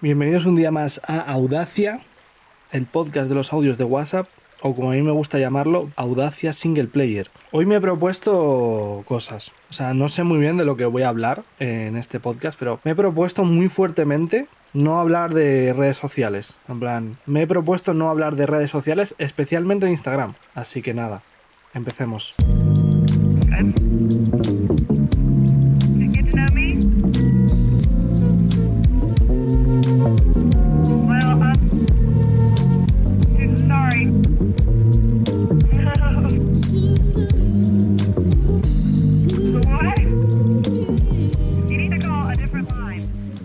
Bienvenidos un día más a Audacia, el podcast de los audios de WhatsApp, o como a mí me gusta llamarlo, Audacia Single Player. Hoy me he propuesto cosas, no sé muy bien de lo que voy a hablar en este podcast, pero me he propuesto muy fuertemente no hablar de redes sociales. En plan, me he propuesto no hablar de redes sociales, especialmente de Instagram. Así que nada, empecemos.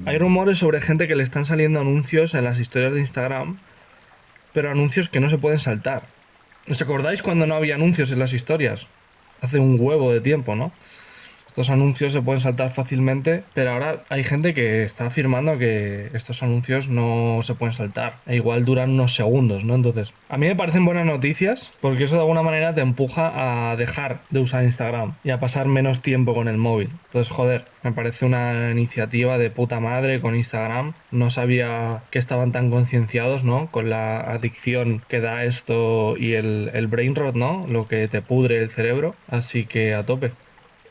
Hay rumores sobre gente que le están saliendo anuncios en las historias de Instagram, pero anuncios que no se pueden saltar. ¿Os acordáis cuando no había anuncios en las historias? Hace un huevo de tiempo, ¿no? Estos anuncios se pueden saltar fácilmente, pero ahora hay gente que está afirmando que estos anuncios no se pueden saltar. E igual duran unos segundos, ¿no? Entonces, a mí me parecen buenas noticias porque eso de alguna manera te empuja a dejar de usar Instagram y a pasar menos tiempo con el móvil. Entonces, joder, me parece una iniciativa de puta madre con Instagram. No sabía que estaban tan concienciados, ¿no? Con la adicción que da esto y el brain rot, ¿no? Lo que te pudre el cerebro. Así que a tope.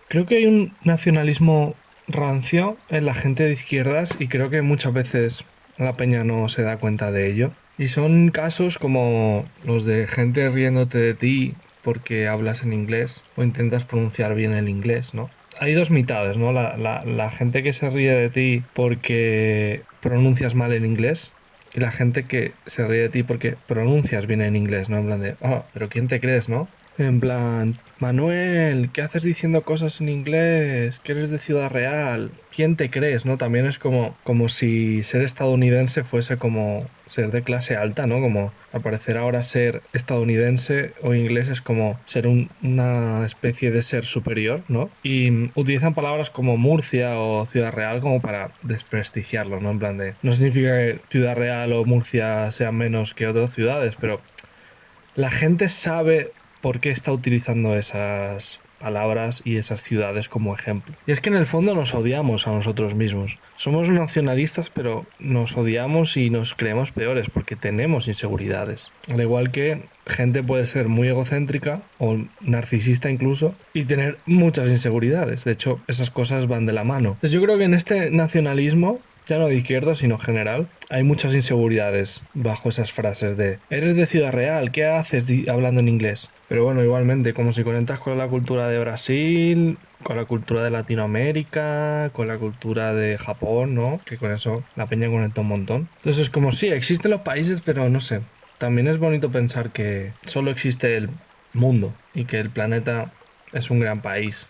Creo que hay un nacionalismo rancio en la gente de izquierdas y creo que muchas veces la peña no se da cuenta de ello. Y son casos como los de gente riéndote de ti porque hablas en inglés o intentas pronunciar bien el inglés, ¿no? Hay dos mitades, ¿no? La gente que se ríe de ti porque pronuncias mal el inglés y la gente que se ríe de ti porque pronuncias bien en inglés, ¿no? En plan de, pero ¿quién te crees, no? En plan, Manuel, ¿qué haces diciendo cosas en inglés? ¿Que eres de Ciudad Real? ¿Quién te crees, no? También es como si ser estadounidense fuese como ser de clase alta, ¿no? Como al parecer ahora ser estadounidense o inglés es como ser una especie de ser superior, ¿no? Y utilizan palabras como Murcia o Ciudad Real como para desprestigiarlo, ¿no? En plan de, no significa que Ciudad Real o Murcia sean menos que otras ciudades, pero la gente sabe por qué está utilizando esas palabras y esas ciudades como ejemplo. Y es que en el fondo nos odiamos a nosotros mismos. Somos nacionalistas, pero nos odiamos y nos creemos peores porque tenemos inseguridades. Al igual que gente puede ser muy egocéntrica o narcisista incluso y tener muchas inseguridades. De hecho, esas cosas van de la mano. Entonces yo creo que en este nacionalismo, ya no de izquierda, sino general, hay muchas inseguridades bajo esas frases de eres de Ciudad Real, ¿qué haces hablando en inglés? Pero bueno, igualmente, como si conectas con la cultura de Brasil, con la cultura de Latinoamérica, con la cultura de Japón, ¿no? Que con eso la peña conecta un montón. Entonces es como, sí, existen los países, pero no sé. También es bonito pensar que solo existe el mundo y que el planeta es un gran país.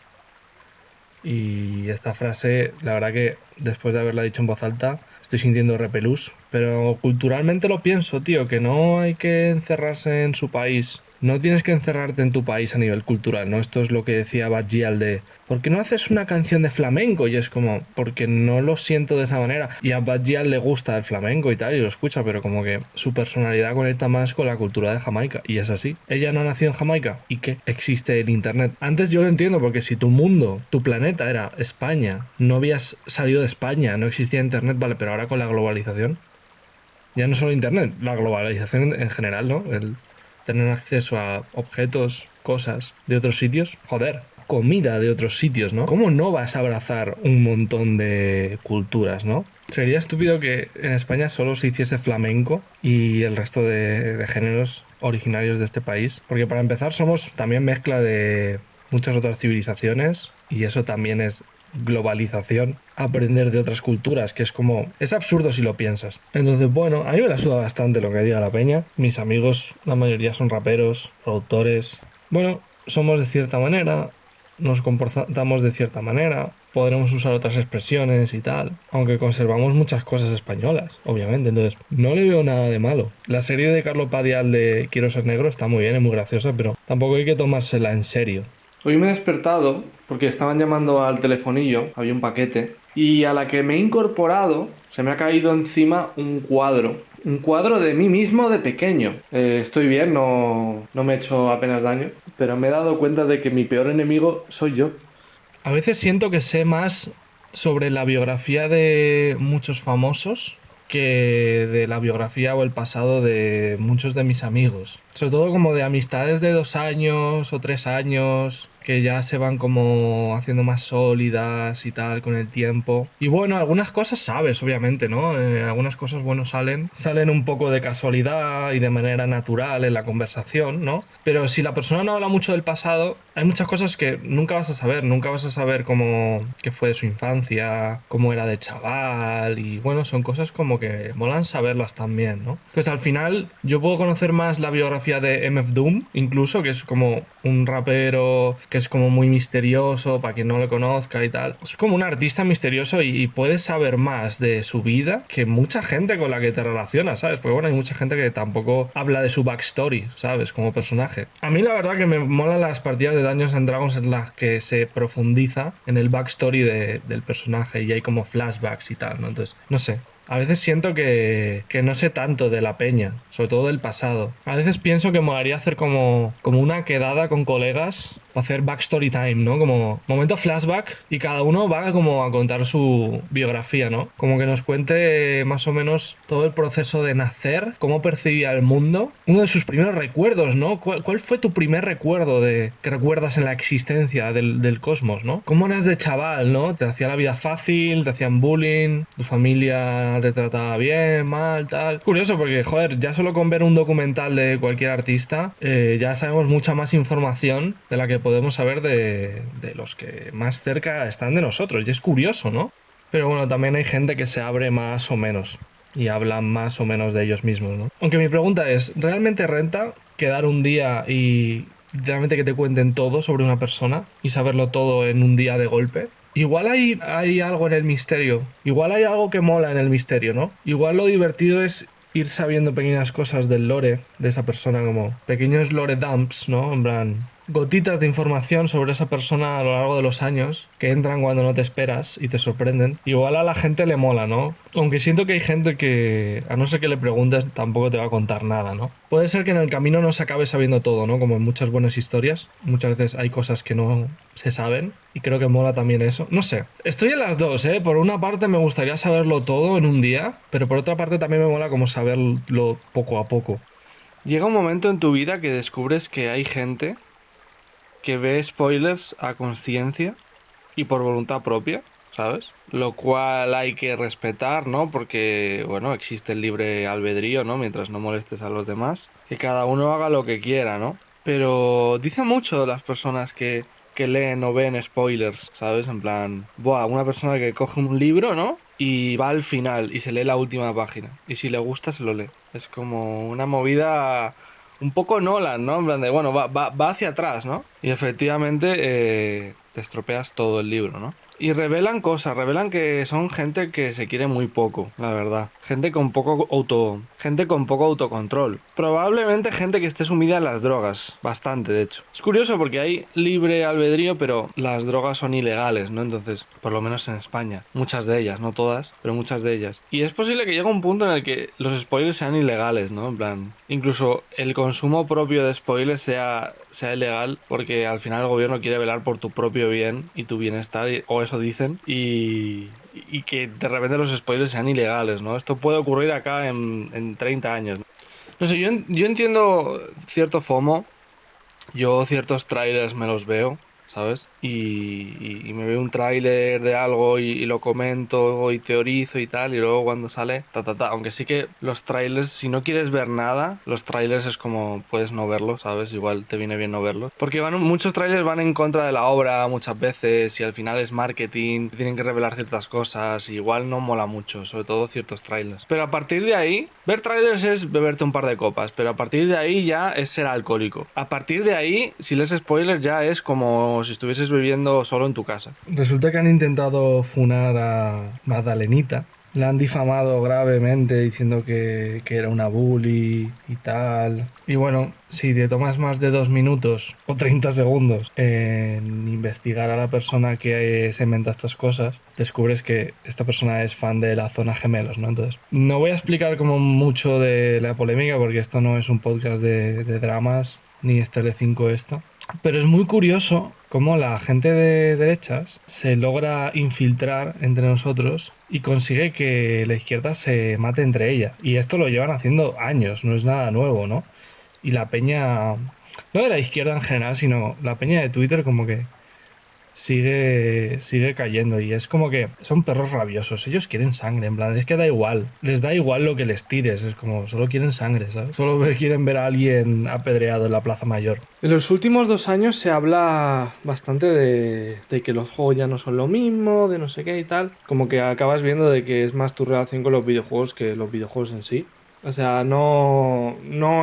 Y esta frase, la verdad que después de haberla dicho en voz alta, estoy sintiendo repelús. Pero culturalmente lo pienso, tío, que no hay que encerrarse en su país. No tienes que encerrarte en tu país a nivel cultural, ¿no? Esto es lo que decía Bad Gyal de ¿por qué no haces una canción de flamenco? Y es como, porque no lo siento de esa manera. Y a Bad Gyal le gusta el flamenco y tal, y lo escucha, pero como que su personalidad conecta más con la cultura de Jamaica. Y es así. Ella no nació en Jamaica. ¿Y qué? Existe el internet. Antes yo lo entiendo, porque si tu mundo, tu planeta era España, no habías salido de España, no existía internet, vale, pero ahora con la globalización, ya no solo internet, la globalización en general, ¿no? El tener acceso a objetos, cosas de otros sitios, joder, comida de otros sitios, ¿no? ¿Cómo no vas a abrazar un montón de culturas, ¿no? Sería estúpido que en España solo se hiciese flamenco y el resto de géneros originarios de este país, porque para empezar somos también mezcla de muchas otras civilizaciones y eso también es globalización, aprender de otras culturas, que es como, es absurdo si lo piensas. Entonces, bueno, a mí me la suda bastante lo que diga la peña. Mis amigos, la mayoría son raperos, productores. Bueno, somos de cierta manera, nos comportamos de cierta manera, podremos usar otras expresiones y tal, aunque conservamos muchas cosas españolas, obviamente, entonces no le veo nada de malo. La serie de Carlos Padial de Quiero ser negro está muy bien, es muy graciosa, pero tampoco hay que tomársela en serio. Hoy me he despertado porque estaban llamando al telefonillo, había un paquete, y a la que me he incorporado se me ha caído encima un cuadro. Un cuadro de mí mismo de pequeño. Estoy bien, no me he hecho apenas daño, pero me he dado cuenta de que mi peor enemigo soy yo. A veces siento que sé más sobre la biografía de muchos famosos que de la biografía o el pasado de muchos de mis amigos. Sobre todo como de amistades de 2 años o 3 años que ya se van como haciendo más sólidas y tal con el tiempo. Y bueno, algunas cosas sabes, obviamente, ¿no? Algunas cosas, bueno, salen un poco de casualidad y de manera natural en la conversación, ¿no? Pero si la persona no habla mucho del pasado, hay muchas cosas que nunca vas a saber cómo qué fue de su infancia, cómo era de chaval y bueno, son cosas como que molan saberlas también, ¿no? Entonces al final yo puedo conocer más la biografía de MF Doom, incluso, que es como un rapero que es como muy misterioso para quien no lo conozca y tal. Es como un artista misterioso y puedes saber más de su vida que mucha gente con la que te relacionas, ¿sabes? Porque bueno, hay mucha gente que tampoco habla de su backstory, ¿sabes? Como personaje. A mí la verdad que me molan las partidas de Dungeons and Dragons en las que se profundiza en el backstory del personaje y hay como flashbacks y tal, ¿no? Entonces, no sé. A veces siento que no sé tanto de la peña, sobre todo del pasado. A veces pienso que molaría hacer como una quedada con colegas para hacer backstory time, ¿no? Como momento flashback y cada uno va como a contar su biografía, ¿no? Como que nos cuente más o menos todo el proceso de nacer, cómo percibía el mundo, uno de sus primeros recuerdos, ¿no? ¿Cuál fue tu primer recuerdo que recuerdas en la existencia del cosmos, ¿no? ¿Cómo eras de chaval, ¿no? ¿Te hacía la vida fácil? ¿Te hacían bullying? ¿Tu familia te trataba bien, mal, tal? Curioso porque, joder, ya solo con ver un documental de cualquier artista ya sabemos mucha más información de la que podemos saber de los que más cerca están de nosotros. Y es curioso, ¿no? Pero bueno, también hay gente que se abre más o menos y hablan más o menos de ellos mismos, ¿no? Aunque mi pregunta es, ¿realmente renta quedar un día y realmente que te cuenten todo sobre una persona y saberlo todo en un día de golpe? Igual hay algo en el misterio, igual hay algo que mola en el misterio, ¿no? Igual lo divertido es ir sabiendo pequeñas cosas del lore de esa persona, como pequeños lore dumps, ¿no? En plan, gotitas de información sobre esa persona a lo largo de los años que entran cuando no te esperas y te sorprenden. Igual a la gente le mola, ¿no? Aunque siento que hay gente que, a no ser que le preguntes, tampoco te va a contar nada, ¿no? Puede ser que en el camino no se acabe sabiendo todo, ¿no? Como en muchas buenas historias. Muchas veces hay cosas que no se saben y creo que mola también eso. No sé. Estoy en las dos, ¿eh? Por una parte me gustaría saberlo todo en un día, pero por otra parte también me mola como saberlo poco a poco. Llega un momento en tu vida que descubres que hay gente que ve spoilers a conciencia y por voluntad propia, ¿sabes? Lo cual hay que respetar, ¿no? Porque, bueno, existe el libre albedrío, ¿no? Mientras no molestes a los demás. Que cada uno haga lo que quiera, ¿no? Pero dice mucho de las personas que leen o ven spoilers, ¿sabes? En plan, buah, una persona que coge un libro, ¿no? Y va al final y se lee la última página. Y si le gusta, se lo lee. Es como una movida un poco Nolan, ¿no? En plan de, bueno, va hacia atrás, ¿no? Y efectivamente te estropeas todo el libro, ¿no? Y revelan cosas, revelan que son gente que se quiere muy poco, la verdad. Gente con poco autocontrol. Probablemente gente que esté sumida en las drogas, bastante de hecho. Es curioso porque hay libre albedrío, pero las drogas son ilegales, ¿no? Entonces, por lo menos en España, muchas de ellas, no todas, pero muchas de ellas. Y es posible que llegue un punto en el que los spoilers sean ilegales, ¿no? En plan, incluso el consumo propio de spoilers sea ilegal porque al final el gobierno quiere velar por tu propio bien y tu bienestar, o eso dicen, y que de repente los spoilers sean ilegales, ¿no? Esto puede ocurrir acá en 30 años. No sé, yo entiendo cierto FOMO, yo ciertos trailers me los veo, ¿sabes? Y me veo un tráiler de algo y lo comento y teorizo y tal, y luego cuando sale, Aunque sí que los trailers, si no quieres ver nada, los trailers es como puedes no verlo, ¿sabes? Igual te viene bien no verlo. Porque muchos trailers van en contra de la obra muchas veces y al final es marketing, tienen que revelar ciertas cosas, y igual no mola mucho, sobre todo ciertos trailers. Pero a partir de ahí, ver trailers es beberte un par de copas, pero a partir de ahí ya es ser alcohólico. A partir de ahí, si lees spoilers ya es como si estuvieses bebiendo solo en tu casa. Resulta que han intentado funar a Magdalenita. La han difamado gravemente diciendo que era una bully y tal. Y bueno, si te tomas más de 2 minutos o 30 segundos en investigar a la persona que se inventa estas cosas, descubres que esta persona es fan de la Zona Gemelos, ¿no? Entonces, no voy a explicar como mucho de la polémica porque esto no es un podcast de dramas, ni es Telecinco esto. Pero es muy curioso cómo la gente de derechas se logra infiltrar entre nosotros y consigue que la izquierda se mate entre ella. Y esto lo llevan haciendo años, no es nada nuevo, ¿no? Y la peña, no de la izquierda en general, sino la peña de Twitter como que sigue cayendo y es como que son perros rabiosos, ellos quieren sangre, en plan, es que da igual, les da igual lo que les tires, es como, solo quieren sangre, ¿sabes? Solo quieren ver a alguien apedreado en la Plaza Mayor. En los últimos 2 años se habla bastante de que los juegos ya no son lo mismo, de no sé qué y tal, como que acabas viendo de que es más tu relación con los videojuegos que los videojuegos en sí. O sea, no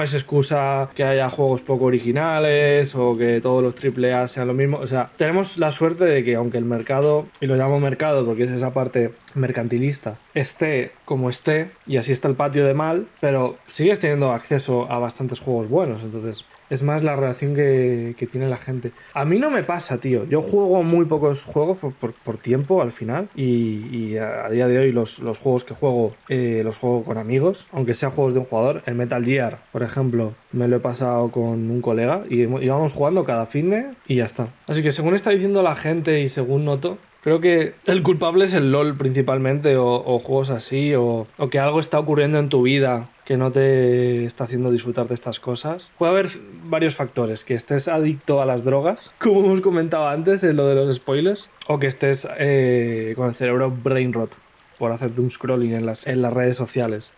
es excusa que haya juegos poco originales o que todos los AAA sean lo mismo. O sea, tenemos la suerte de que aunque el mercado, y lo llamo mercado porque es esa parte mercantilista, esté como esté, y así está el patio de mal, pero sigues teniendo acceso a bastantes juegos buenos. Entonces, es más la relación que tiene la gente. A mí no me pasa, tío. Yo juego muy pocos juegos por tiempo al final. Y a día de hoy los juegos que juego los juego con amigos. Aunque sean juegos de un jugador. El Metal Gear, por ejemplo, me lo he pasado con un colega. Y íbamos jugando cada finde y ya está. Así que según está diciendo la gente y según noto, creo que el culpable es el LOL principalmente, o juegos así, o que algo está ocurriendo en tu vida que no te está haciendo disfrutar de estas cosas. Puede haber varios factores, que estés adicto a las drogas, como hemos comentado antes en lo de los spoilers, o que estés con el cerebro brain rot por hacer doom scrolling en las redes sociales.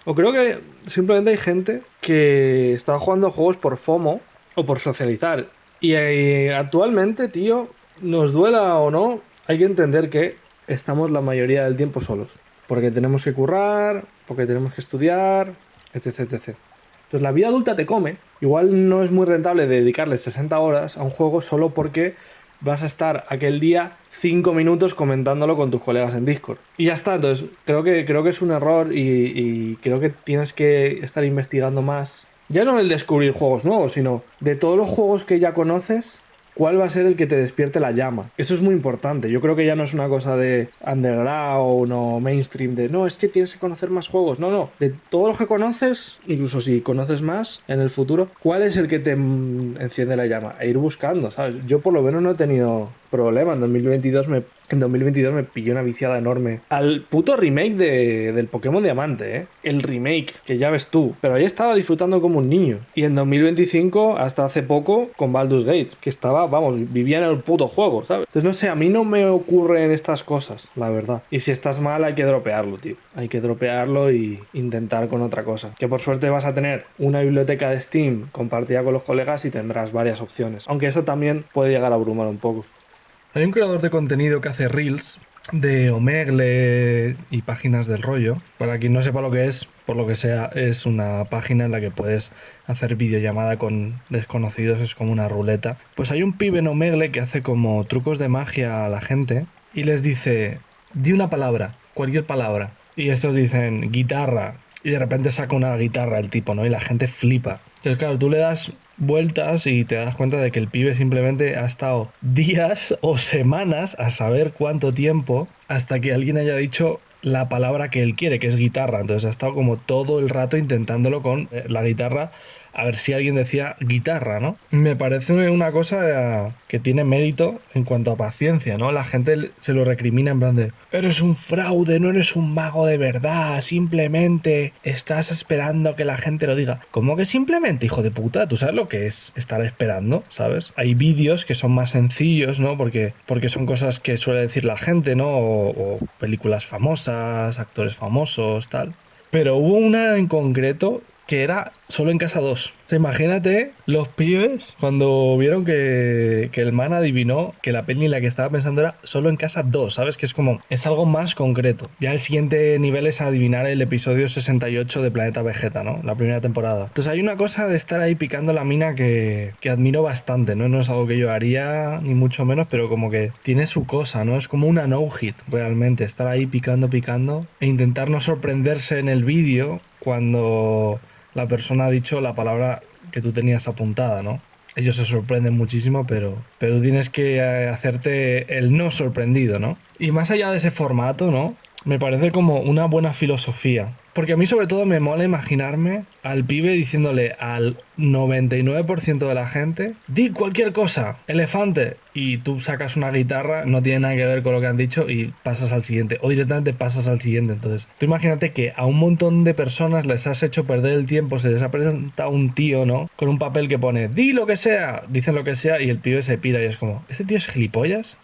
O creo que simplemente hay gente que está jugando juegos por FOMO o por socializar. Y actualmente, tío, nos duela o no, hay que entender que estamos la mayoría del tiempo solos. Porque tenemos que currar, porque tenemos que estudiar, etc, etc. Entonces la vida adulta te come. Igual no es muy rentable dedicarle 60 horas a un juego solo porque vas a estar aquel día 5 minutos comentándolo con tus colegas en Discord. Y ya está, entonces creo que es un error y creo que tienes que estar investigando más. Ya no el descubrir juegos nuevos, sino de todos los juegos que ya conoces, ¿cuál va a ser el que te despierte la llama? Eso es muy importante. Yo creo que ya no es una cosa de underground o mainstream, de no, es que tienes que conocer más juegos. No, no. De todos los que conoces, incluso si conoces más en el futuro, ¿cuál es el que te enciende la llama? E ir buscando, ¿sabes? Yo por lo menos no he tenido problema. En 2022 me pilló una viciada enorme al puto remake del Pokémon Diamante, ¿eh? El remake, que ya ves tú. Pero ahí estaba disfrutando como un niño. Y en 2025, hasta hace poco, con Baldur's Gate, que estaba, vamos, vivía en el puto juego, ¿sabes? Entonces, no sé, a mí no me ocurren estas cosas, la verdad. Y si estás mal, hay que dropearlo, tío. Hay que dropearlo y intentar con otra cosa. Que por suerte vas a tener una biblioteca de Steam compartida con los colegas y tendrás varias opciones. Aunque eso también puede llegar a abrumar un poco. Hay un creador de contenido que hace reels de Omegle y páginas del rollo. Para quien no sepa lo que es, por lo que sea, es una página en la que puedes hacer videollamada con desconocidos, es como una ruleta. Pues hay un pibe en Omegle que hace como trucos de magia a la gente y les dice, di una palabra, cualquier palabra. Y estos dicen guitarra. Y de repente saca una guitarra el tipo, ¿no? Y la gente flipa. Entonces, claro, tú le das vueltas y te das cuenta de que el pibe simplemente ha estado días o semanas, a saber cuánto tiempo, hasta que alguien haya dicho la palabra que él quiere, que es guitarra. Entonces ha estado como todo el rato intentándolo con la guitarra, a ver si alguien decía guitarra, ¿no? Me parece una cosa que tiene mérito en cuanto a paciencia, ¿no? La gente se lo recrimina en plan de eres un fraude, no eres un mago de verdad, simplemente estás esperando que la gente lo diga. ¿Cómo que simplemente, hijo de puta? ¿Tú sabes lo que es estar esperando, sabes? Hay vídeos que son más sencillos, ¿no? Porque son cosas que suele decir la gente, ¿no? O películas famosas, actores famosos, tal. Pero hubo una en concreto que era solo en casa 2. O sea, imagínate los pibes cuando vieron que el man adivinó que la peli en la que estaba pensando era solo en casa 2, ¿sabes? Que es como, es algo más concreto. Ya el siguiente nivel es adivinar el episodio 68 de Planeta Vegeta, ¿no? La primera temporada. Entonces hay una cosa de estar ahí picando la mina que admiro bastante, ¿no? No es algo que yo haría, ni mucho menos, pero como que tiene su cosa, ¿no? Es como una no-hit, realmente. Estar ahí picando e intentar no sorprenderse en el vídeo cuando la persona ha dicho la palabra que tú tenías apuntada, ¿no? Ellos se sorprenden muchísimo, pero tú tienes que hacerte el no sorprendido, ¿no? Y más allá de ese formato, ¿no? Me parece como una buena filosofía. Porque a mí sobre todo me mola imaginarme al pibe diciéndole al 99% de la gente, di cualquier cosa, elefante. Y tú sacas una guitarra, no tiene nada que ver con lo que han dicho y pasas al siguiente. O directamente pasas al siguiente. Entonces, tú imagínate que a un montón de personas les has hecho perder el tiempo, se les ha presentado un tío, ¿no? Con un papel que pone, di lo que sea, dicen lo que sea y el pibe se pira y es como, ¿este tío es gilipollas?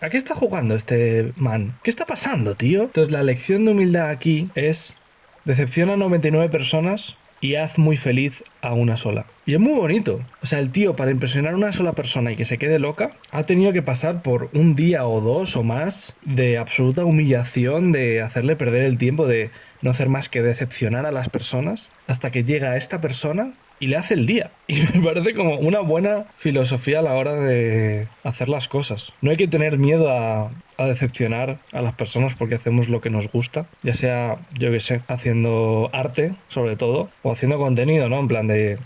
¿A qué está jugando este man? ¿Qué está pasando, tío? Entonces la lección de humildad aquí es decepciona a 99 personas y haz muy feliz a una sola. Y es muy bonito. O sea, el tío para impresionar a una sola persona y que se quede loca, ha tenido que pasar por un día o dos o más de absoluta humillación, de hacerle perder el tiempo, de no hacer más que decepcionar a las personas, hasta que llega esta persona y le hace el día. Y me parece como una buena filosofía a la hora de hacer las cosas. No hay que tener miedo a decepcionar a las personas porque hacemos lo que nos gusta, ya sea, yo qué sé, haciendo arte, sobre todo, o haciendo contenido, ¿no? En plan de...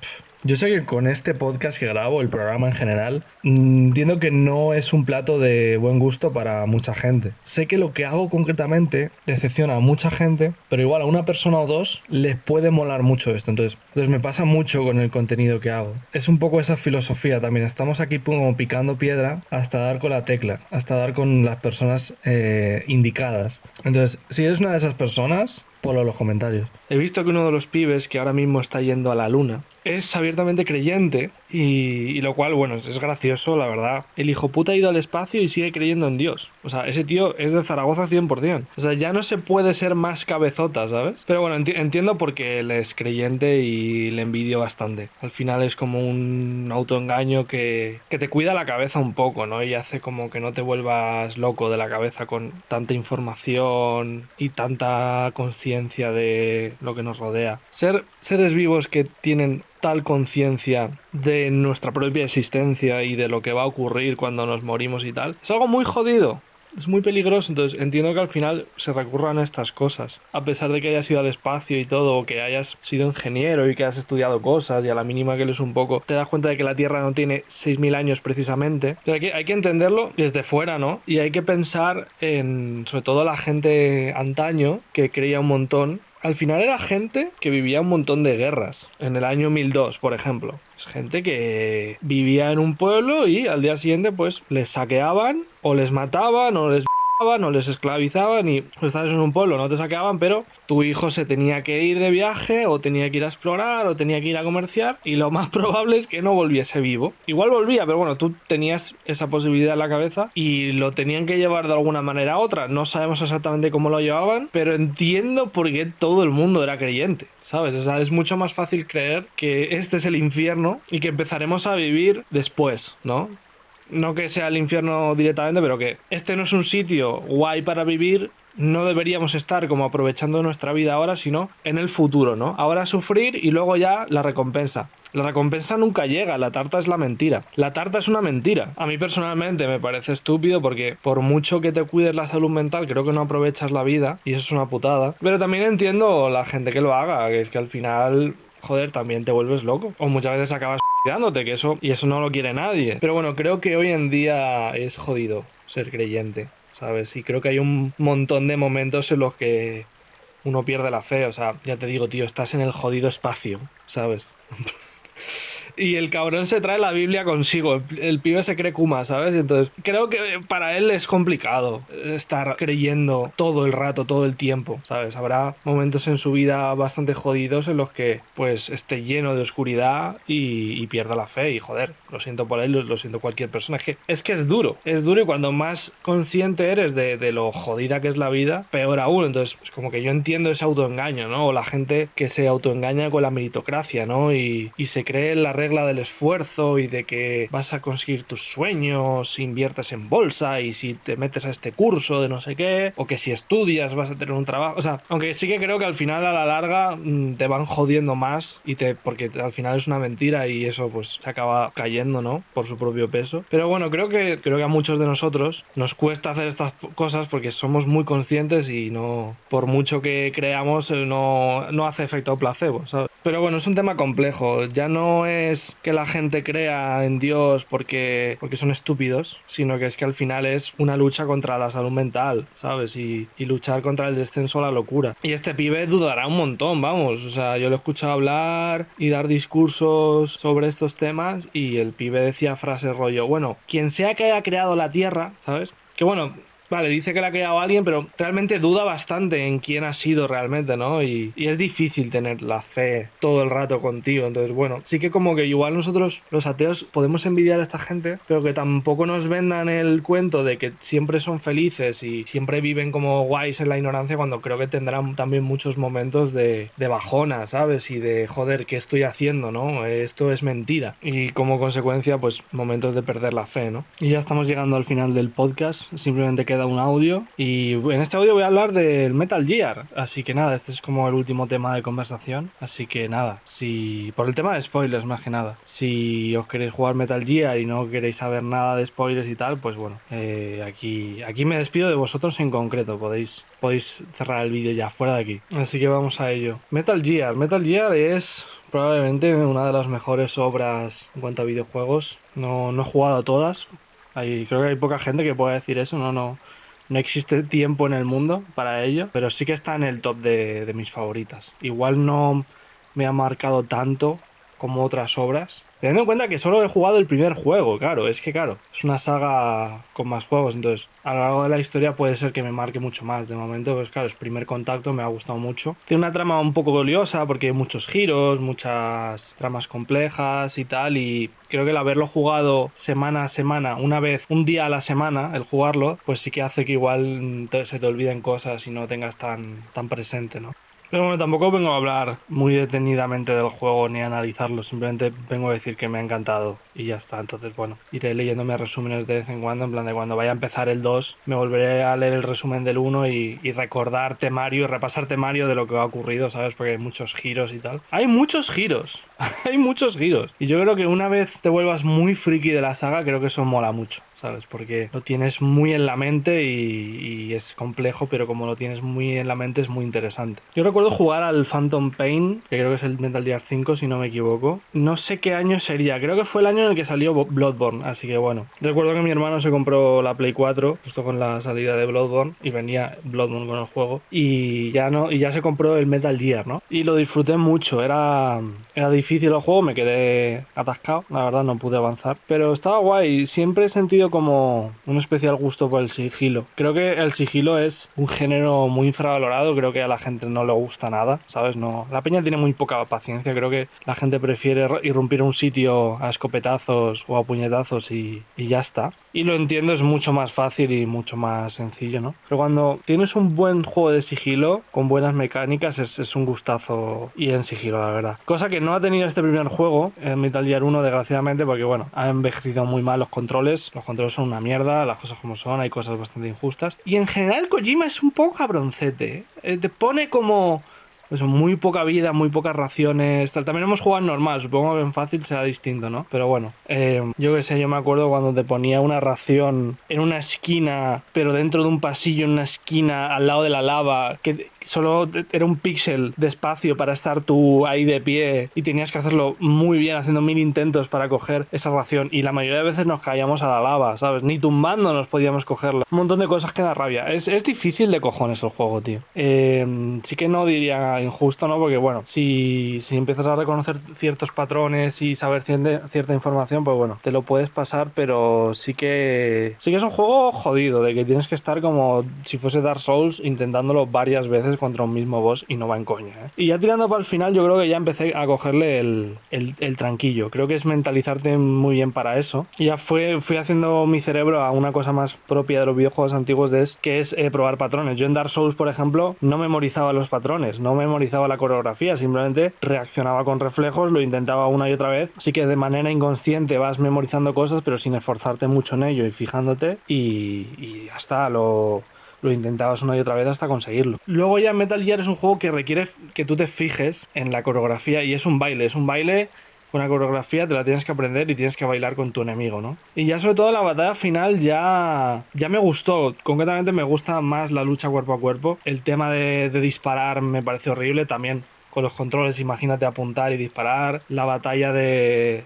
Yo sé que con este podcast que grabo, el programa en general, entiendo que no es un plato de buen gusto para mucha gente. Sé que lo que hago concretamente decepciona a mucha gente, pero igual a una persona o dos les puede molar mucho esto. Entonces me pasa mucho con el contenido que hago. Es un poco esa filosofía también. Estamos aquí como picando piedra hasta dar con la tecla, hasta dar con las personas indicadas. Entonces, si eres una de esas personas, ponlo en los comentarios. He visto que uno de los pibes que ahora mismo está yendo a la luna es abiertamente creyente y lo cual, bueno, es gracioso, la verdad. El hijo puta ha ido al espacio y sigue creyendo en Dios. O sea, ese tío es de Zaragoza 100%. O sea, ya no se puede ser más cabezota, ¿sabes? Pero bueno, entiendo porque él es creyente y le envidio bastante. Al final es como un autoengaño que te cuida la cabeza un poco, ¿no? Y hace como que no te vuelvas loco de la cabeza con tanta información y tanta conciencia de lo que nos rodea. Ser seres vivos que tienen tal conciencia de nuestra propia existencia y de lo que va a ocurrir cuando nos morimos y tal, es algo muy jodido. Es muy peligroso, entonces entiendo que al final se recurran a estas cosas. A pesar de que hayas ido al espacio y todo, o que hayas sido ingeniero y que has estudiado cosas y a la mínima que lees un poco, te das cuenta de que la Tierra no tiene 6.000 años precisamente. Pero hay que entenderlo desde fuera, ¿no? Y hay que pensar en, sobre todo la gente antaño, que creía un montón. Al final era gente que vivía un montón de guerras. En el año 1002, por ejemplo. Es gente que vivía en un pueblo y al día siguiente pues les saqueaban o les mataban o les o les esclavizaban y estabas en un pueblo, no te saqueaban, pero tu hijo se tenía que ir de viaje o tenía que ir a explorar o tenía que ir a comerciar y lo más probable es que no volviese vivo. Igual volvía, pero bueno, tú tenías esa posibilidad en la cabeza y lo tenían que llevar de alguna manera a otra. No sabemos exactamente cómo lo llevaban, pero entiendo por qué todo el mundo era creyente, ¿sabes? O sea, es mucho más fácil creer que este es el infierno y que empezaremos a vivir después, ¿no? No que sea el infierno directamente, pero que este no es un sitio guay para vivir, no deberíamos estar como aprovechando nuestra vida ahora, sino en el futuro, ¿no? Ahora sufrir y luego ya la recompensa. La recompensa nunca llega, la tarta es la mentira. La tarta es una mentira. A mí personalmente me parece estúpido porque por mucho que te cuides la salud mental, creo que no aprovechas la vida y eso es una putada. Pero también entiendo la gente que lo haga, que es que al final... joder, también te vuelves loco. O muchas veces acabas suicidándote, que eso no lo quiere nadie. Pero bueno, creo que hoy en día es jodido ser creyente, ¿sabes? Y creo que hay un montón de momentos en los que uno pierde la fe. O sea, ya te digo, tío, estás en el jodido espacio, ¿sabes? Y el cabrón se trae la Biblia consigo. El pibe se cree Kuma, ¿sabes? Y entonces, creo que para él es complicado estar creyendo todo el rato, todo el tiempo, ¿sabes? Habrá momentos en su vida bastante jodidos en los que, pues, esté lleno de oscuridad y pierda la fe. Y joder, lo siento por él, lo siento cualquier persona. Es que es duro. Es duro y cuando más consciente eres de lo jodida que es la vida, peor aún. Entonces, pues como que yo entiendo ese autoengaño, ¿no? O la gente que se autoengaña con la meritocracia, ¿no? Y se cree en la regla del esfuerzo y de que vas a conseguir tus sueños si inviertes en bolsa y si te metes a este curso de no sé qué, o que si estudias vas a tener un trabajo. O sea, aunque sí que creo que al final a la larga te van jodiendo más porque al final es una mentira y eso pues se acaba cayendo, ¿no? Por su propio peso. Pero bueno, creo que a muchos de nosotros nos cuesta hacer estas cosas porque somos muy conscientes y no, por mucho que creamos, no hace efecto placebo, ¿sabes? Pero bueno, es un tema complejo. Ya no es que la gente crea en Dios porque son estúpidos, sino que es que al final es una lucha contra la salud mental, ¿sabes? Y luchar contra el descenso a la locura. Y este pibe dudará un montón, vamos. O sea, yo lo he escuchado hablar y dar discursos sobre estos temas y el pibe decía frases rollo, bueno, quien sea que haya creado la Tierra, ¿sabes? Que bueno, vale, dice que la ha creado alguien, pero realmente duda bastante en quién ha sido realmente, ¿no? Y es difícil tener la fe todo el rato contigo. Entonces, bueno, sí que como que igual nosotros, los ateos, podemos envidiar a esta gente, pero que tampoco nos vendan el cuento de que siempre son felices y siempre viven como guays en la ignorancia, cuando creo que tendrán también muchos momentos de bajona, ¿sabes? Y de, joder, ¿qué estoy haciendo, no? Esto es mentira. Y como consecuencia, pues momentos de perder la fe, ¿no? Y ya estamos llegando al final del podcast. Simplemente queda un audio. Y en este audio voy a hablar del Metal Gear. Así que nada, este es como el último tema de conversación. Así que nada, si por el tema de spoilers más que nada. Si os queréis jugar Metal Gear y no queréis saber nada de spoilers y tal, pues bueno, aquí me despido de vosotros en concreto. Podéis cerrar el vídeo ya, fuera de aquí. Así que vamos a ello. Metal Gear. Metal Gear es probablemente una de las mejores obras en cuanto a videojuegos. No he jugado a todas. Creo que hay poca gente que pueda decir eso. No existe tiempo en el mundo para ello. Pero sí que está en el top de mis favoritas. Igual no me ha marcado tanto como otras obras. Teniendo en cuenta que solo he jugado el primer juego, claro, es una saga con más juegos, entonces a lo largo de la historia puede ser que me marque mucho más. De momento, pues claro, es primer contacto, me ha gustado mucho. Tiene una trama un poco liosa porque hay muchos giros, muchas tramas complejas y tal, y creo que el haberlo jugado semana a semana, una vez, un día a la semana, el jugarlo, pues sí que hace que igual se te olviden cosas y no tengas tan presente, ¿no? Pero bueno, tampoco vengo a hablar muy detenidamente del juego ni a analizarlo, simplemente vengo a decir que me ha encantado y ya está. Entonces, bueno, iré leyéndome resúmenes de vez en cuando, en plan de cuando vaya a empezar el 2 me volveré a leer el resumen del 1 y recordar temario y repasar temario de lo que ha ocurrido, ¿sabes? Porque hay muchos giros y tal. Hay muchos giros, hay muchos giros. Y yo creo que una vez te vuelvas muy friki de la saga, creo que eso mola mucho, ¿sabes? Porque lo tienes muy en la mente y es complejo, pero como lo tienes muy en la mente es muy interesante. Yo recuerdo jugar al Phantom Pain, que creo que es el Metal Gear 5 si no me equivoco. No sé qué año sería, creo que fue el año en el que salió Bloodborne, así que bueno. Recuerdo que mi hermano se compró la Play 4 justo con la salida de Bloodborne y venía Bloodborne con el juego y ya se compró el Metal Gear, ¿no? Y lo disfruté mucho, era difícil el juego, me quedé atascado, la verdad no pude avanzar, pero estaba guay. Siempre he sentido como un especial gusto por el sigilo. Creo que el sigilo es un género muy infravalorado, creo que a la gente no le gusta nada, ¿sabes? No, la peña tiene muy poca paciencia, creo que la gente prefiere irrumpir un sitio a escopetazos o a puñetazos y ya está. Y lo entiendo, es mucho más fácil y mucho más sencillo, ¿no? Pero cuando tienes un buen juego de sigilo con buenas mecánicas es un gustazo ir en sigilo, la verdad. Cosa que no ha tenido este primer juego, en Metal Gear 1, desgraciadamente, porque bueno, ha envejecido muy mal los controles son una mierda, las cosas como son, hay cosas bastante injustas. Y en general Kojima es un poco cabroncete, ¿eh? Te pone como pues muy poca vida, muy pocas raciones, tal. También hemos jugado en normal, supongo que en fácil será distinto, ¿no? Pero bueno, yo qué sé, yo me acuerdo cuando te ponía una ración en una esquina, pero dentro de un pasillo, en una esquina, al lado de la lava, que solo era un píxel de espacio para estar tú ahí de pie y tenías que hacerlo muy bien, haciendo 1000 intentos para coger esa ración y la mayoría de veces nos caíamos a la lava, ¿sabes? Ni tumbando nos podíamos cogerla. Un montón de cosas que da rabia. Es difícil de cojones el juego, tío. Sí que no diría injusto, ¿no? Porque bueno, si empiezas a reconocer ciertos patrones y saber cierta información, pues bueno, te lo puedes pasar, pero sí que es un juego jodido, de que tienes que estar como si fuese Dark Souls intentándolo varias veces contra un mismo boss y no va en coña, ¿eh? Y ya tirando para el final, yo creo que ya empecé a cogerle el tranquillo. Creo que es mentalizarte muy bien para eso. Y ya fui haciendo mi cerebro a una cosa más propia de los videojuegos antiguos, que es probar patrones. Yo en Dark Souls, por ejemplo, no memorizaba los patrones, no memorizaba la coreografía, simplemente reaccionaba con reflejos, lo intentaba una y otra vez. Así que de manera inconsciente vas memorizando cosas, pero sin esforzarte mucho en ello y fijándote, y ya está, lo intentabas una y otra vez hasta conseguirlo. Luego ya Metal Gear es un juego que requiere que tú te fijes en la coreografía y es un baile con una coreografía, te la tienes que aprender y tienes que bailar con tu enemigo, ¿no? Y ya sobre todo la batalla final ya me gustó, concretamente me gusta más la lucha cuerpo a cuerpo. El tema de disparar me parece horrible, también con los controles, imagínate apuntar y disparar, la batalla del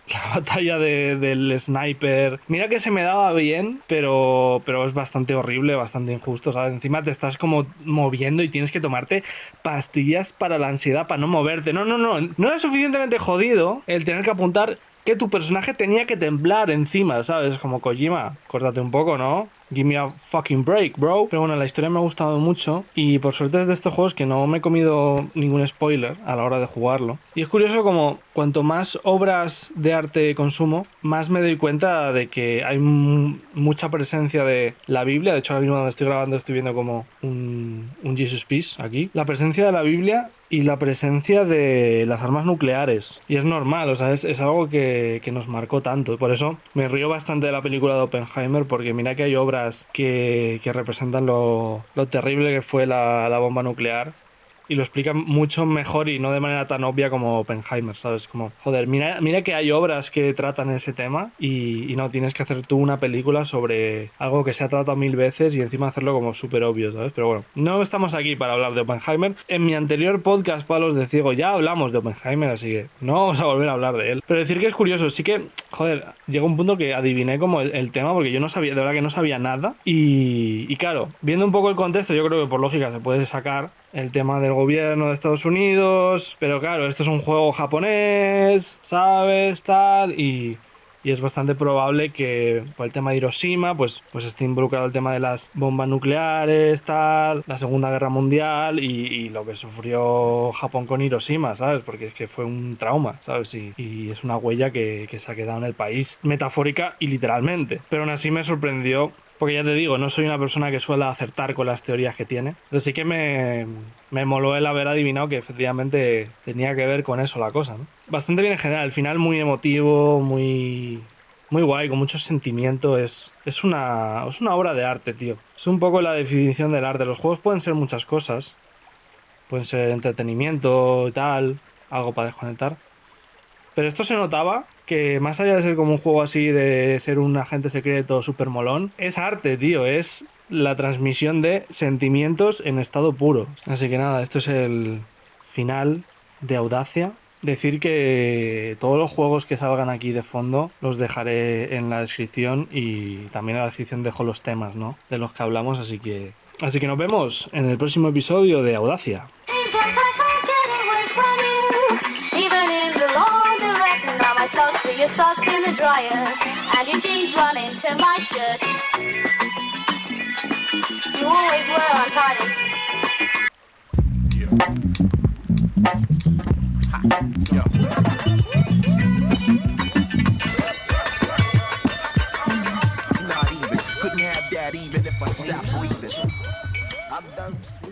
sniper. Mira que se me daba bien, pero es bastante horrible, bastante injusto, ¿sabes? Encima te estás como moviendo y tienes que tomarte pastillas para la ansiedad, para no moverte. No era suficientemente jodido el tener que apuntar que tu personaje tenía que temblar encima, ¿sabes? Como Kojima, córtate un poco, ¿no? Give me a fucking break, bro. Pero bueno, la historia me ha gustado mucho y por suerte es de estos juegos que no me he comido ningún spoiler a la hora de jugarlo. Y es curioso como cuanto más obras de arte consumo, más me doy cuenta de que hay mucha presencia de la Biblia. De hecho, ahora mismo donde estoy grabando estoy viendo como un Jesus Peace aquí. La presencia de la Biblia y la presencia de las armas nucleares. Y es normal, o sea, es algo que nos marcó tanto. Por eso me río bastante de la película de Oppenheimer, porque mira que hay obras que representan lo terrible que fue la bomba nuclear y lo explican mucho mejor y no de manera tan obvia como Oppenheimer, ¿sabes? Como, joder, mira que hay obras que tratan ese tema y no tienes que hacer tú una película sobre algo que se ha tratado 1000 veces y encima hacerlo como súper obvio, ¿sabes? Pero bueno, no estamos aquí para hablar de Oppenheimer. En mi anterior podcast, Palos de Ciego, ya hablamos de Oppenheimer, así que no vamos a volver a hablar de él. Pero decir que es curioso, sí que, joder, llegó un punto que adiviné como el tema porque yo no sabía, de verdad que no sabía nada y claro, viendo un poco el contexto, yo creo que por lógica se puede sacar el tema del gobierno de Estados Unidos, pero claro, esto es un juego japonés, ¿sabes? Tal, y es bastante probable que por el tema de Hiroshima, pues esté involucrado el tema de las bombas nucleares, tal, la Segunda Guerra Mundial y lo que sufrió Japón con Hiroshima, ¿sabes? Porque es que fue un trauma, ¿sabes? Y es una huella que se ha quedado en el país, metafórica y literalmente. Pero aún así me sorprendió. Porque ya te digo, no soy una persona que suele acertar con las teorías que tiene. Entonces sí que me moló el haber adivinado que efectivamente tenía que ver con eso la cosa, ¿no? Bastante bien en general, el final muy emotivo, muy guay, con mucho sentimiento. Es una obra de arte, tío. Es un poco la definición del arte. Los juegos pueden ser muchas cosas. Pueden ser entretenimiento y tal, algo para desconectar. Pero esto se notaba que más allá de ser como un juego así, de ser un agente secreto súper molón, es arte, tío, es la transmisión de sentimientos en estado puro. Así que nada, esto es el final de Audacia. Decir que todos los juegos que salgan aquí de fondo los dejaré en la descripción y también en la descripción dejo los temas, ¿no? De los que hablamos, así que nos vemos en el próximo episodio de Audacia. Your socks in the dryer and your jeans run into my shirt. You always were untidy. Not even, couldn't have that even if I stopped breathing. I'm done.